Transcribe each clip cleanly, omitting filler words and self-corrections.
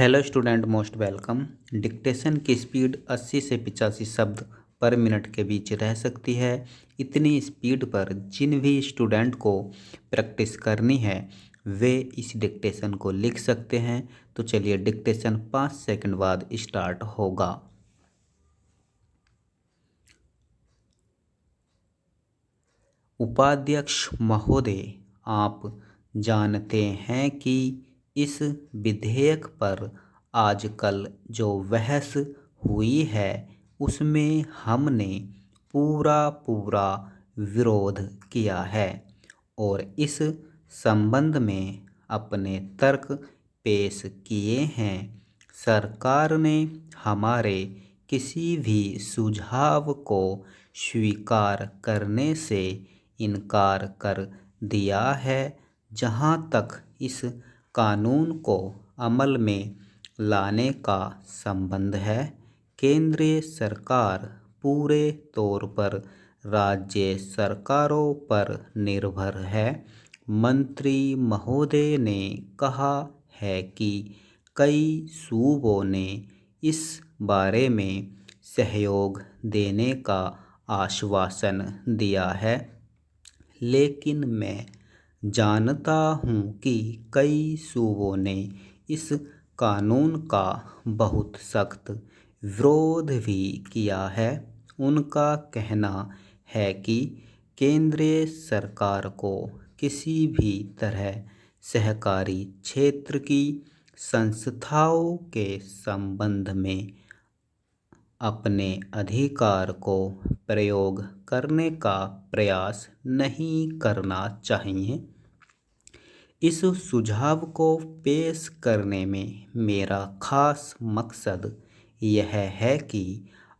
Hello student, most welcome. Dictation की speed 80 से 85 शब्द पर मिनट के बीच रह सकती है। इतनी स्पीड पर जिन भी स्टूडेंट को प्रैक्टिस करनी है वे इस डिक्टेशन को लिख सकते हैं। तो चलिए, डिक्टेशन 5 सेकंड बाद स्टार्ट होगा। उपाध्यक्ष महोदय, आप जानते हैं कि इस विधेयक पर आजकल जो बहस हुई है उसमें हमने पूरा विरोध किया है और इस संबंध में अपने तर्क पेश किए हैं। सरकार ने हमारे किसी भी सुझाव को स्वीकार करने से इनकार कर दिया है। जहां तक इस कानून को अमल में लाने का संबंध है, केंद्रीय सरकार पूरे तौर पर राज्य सरकारों पर निर्भर है। मंत्री महोदय ने कहा है कि कई सूबों ने इस बारे में सहयोग देने का आश्वासन दिया है, लेकिन मैं जानता हूं कि कई सूबों ने इस कानून का बहुत सख्त विरोध भी किया है। उनका कहना है कि केंद्रीय सरकार को किसी भी तरह सहकारी क्षेत्र की संस्थाओं के संबंध में अपने अधिकार को प्रयोग करने का प्रयास नहीं करना चाहिए। इस सुझाव को पेश करने में मेरा खास मकसद यह है कि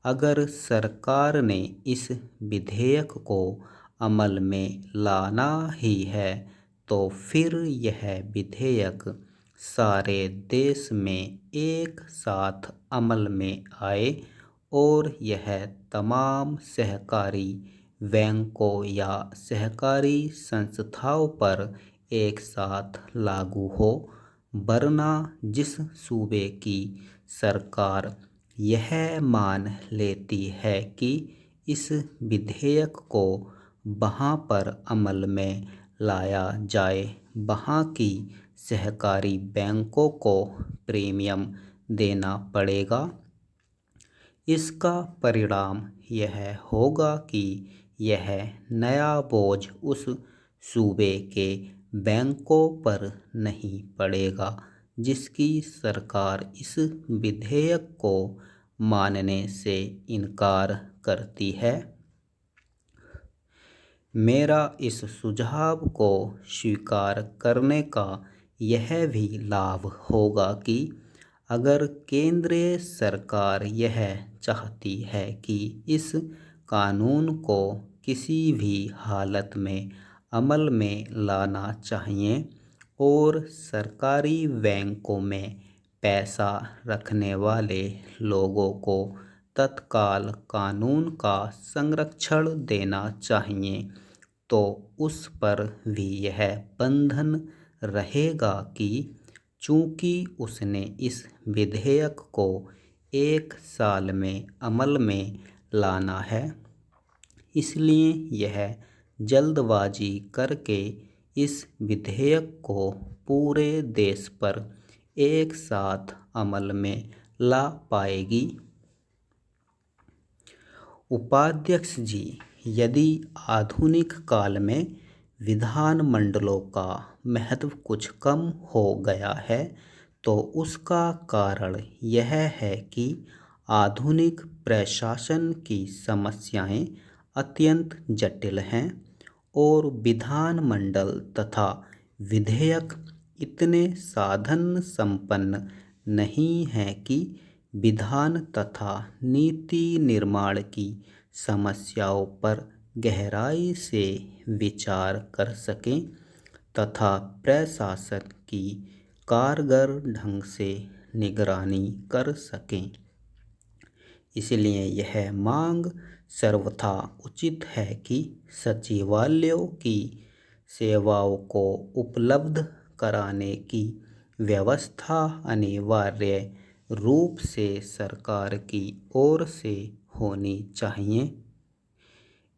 अगर सरकार ने इस विधेयक को अमल में लाना ही है तो फिर यह विधेयक सारे देश में एक साथ अमल में आए और यह तमाम सहकारी बैंकों या सहकारी संस्थाओं पर एक साथ लागू हो। वरना जिस सूबे की सरकार यह मान लेती है कि इस विधेयक को वहाँ पर अमल में लाया जाए, वहाँ की सहकारी बैंकों को प्रीमियम देना पड़ेगा। इसका परिणाम यह होगा कि यह नया बोझ उस सूबे के बैंकों पर नहीं पड़ेगा जिसकी सरकार इस विधेयक को मानने से इनकार करती है। मेरा इस सुझाव को स्वीकार करने का यह भी लाभ होगा कि अगर केंद्रीय सरकार यह चाहती है कि इस कानून को किसी भी हालत में अमल में लाना चाहिए और सरकारी बैंकों में पैसा रखने वाले लोगों को तत्काल कानून का संरक्षण देना चाहिए, तो उस पर भी यह बंधन रहेगा कि चूंकि उसने इस विधेयक को 1 साल में अमल में लाना है, इसलिए यह जल्दबाजी करके इस विधेयक को पूरे देश पर एक साथ अमल में ला पाएगी। उपाध्यक्ष जी, यदि आधुनिक काल में विधानमंडलों का महत्व कुछ कम हो गया है तो उसका कारण यह है कि आधुनिक प्रशासन की समस्याएं अत्यंत जटिल हैं और विधानमंडल तथा विधेयक इतने साधन संपन्न नहीं हैं कि विधान तथा नीति निर्माण की समस्याओं पर गहराई से विचार कर सकें तथा प्रशासन की कारगर ढंग से निगरानी कर सकें। इसलिए यह मांग सर्वथा उचित है कि सचिवालयों की सेवाओं को उपलब्ध कराने की व्यवस्था अनिवार्य रूप से सरकार की ओर से होनी चाहिए।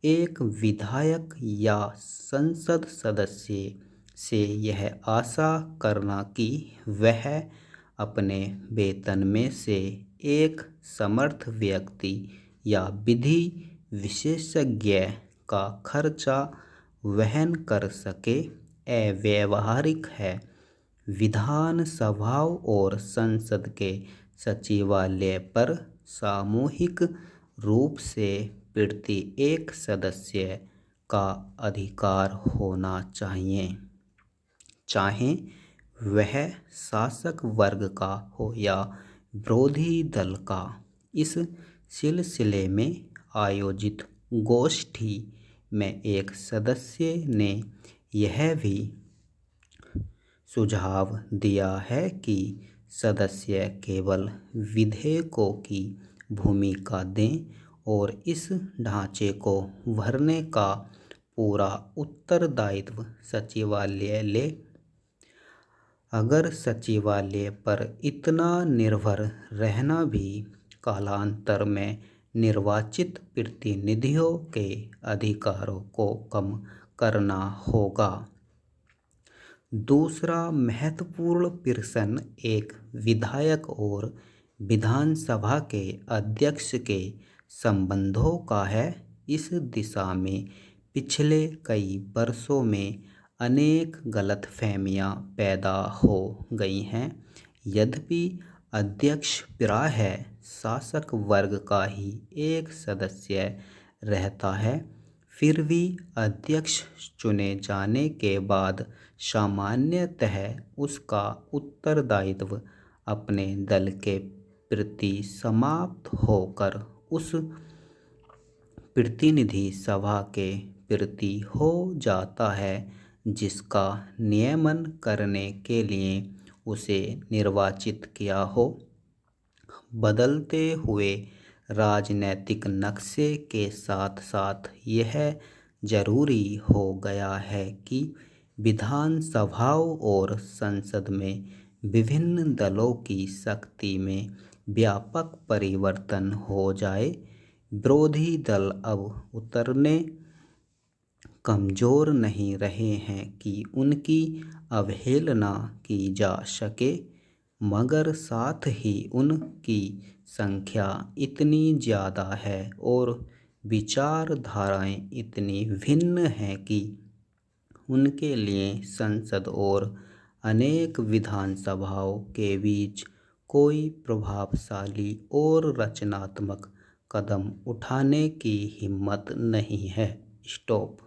एक विधायक या संसद सदस्य से यह आशा करना कि वह अपने वेतन में से एक समर्थ व्यक्ति या विधि विशेषज्ञ का खर्चा वहन कर सके अव्यावहारिक है। विधान सभाओं और संसद के सचिवालय पर सामूहिक रूप से प्रति एक सदस्य का अधिकार होना चाहिए, चाहे वह शासक वर्ग का हो या विरोधी दल का। इस सिलसिले में आयोजित गोष्ठी में एक सदस्य ने यह भी सुझाव दिया है कि सदस्य केवल विधेयकों की भूमिका दें और इस ढांचे को भरने का पूरा उत्तरदायित्व सचिवालय ले। अगर सचिवालय पर इतना निर्भर रहना भी कालांतर में निर्वाचित प्रतिनिधियों के अधिकारों को कम करना होगा। दूसरा महत्वपूर्ण प्रश्न एक विधायक और विधानसभा के अध्यक्ष के संबंधों का है। इस दिशा में पिछले कई वर्षों में अनेक गलतफहमियां पैदा हो गई हैं। यद्यपि अध्यक्ष प्रायः शासक वर्ग का ही एक सदस्य रहता है, फिर भी अध्यक्ष चुने जाने के बाद सामान्यतः उसका उत्तरदायित्व अपने दल के प्रति समाप्त होकर उस प्रतिनिधि सभा के प्रति हो जाता है जिसका नियमन करने के लिए उसे निर्वाचित किया हो। बदलते हुए राजनीतिक नक्शे के साथ साथ यह जरूरी हो गया है कि विधानसभाओं और संसद में विभिन्न दलों की शक्ति में व्यापक परिवर्तन हो जाए। विरोधी दल अब उतने कमजोर नहीं रहे हैं कि उनकी अवहेलना की जा सके, मगर साथ ही उनकी संख्या इतनी ज़्यादा है और विचारधाराएं इतनी भिन्न हैं कि उनके लिए संसद और अनेक विधानसभाओं के बीच कोई प्रभावशाली और रचनात्मक कदम उठाने की हिम्मत नहीं है। स्टॉप।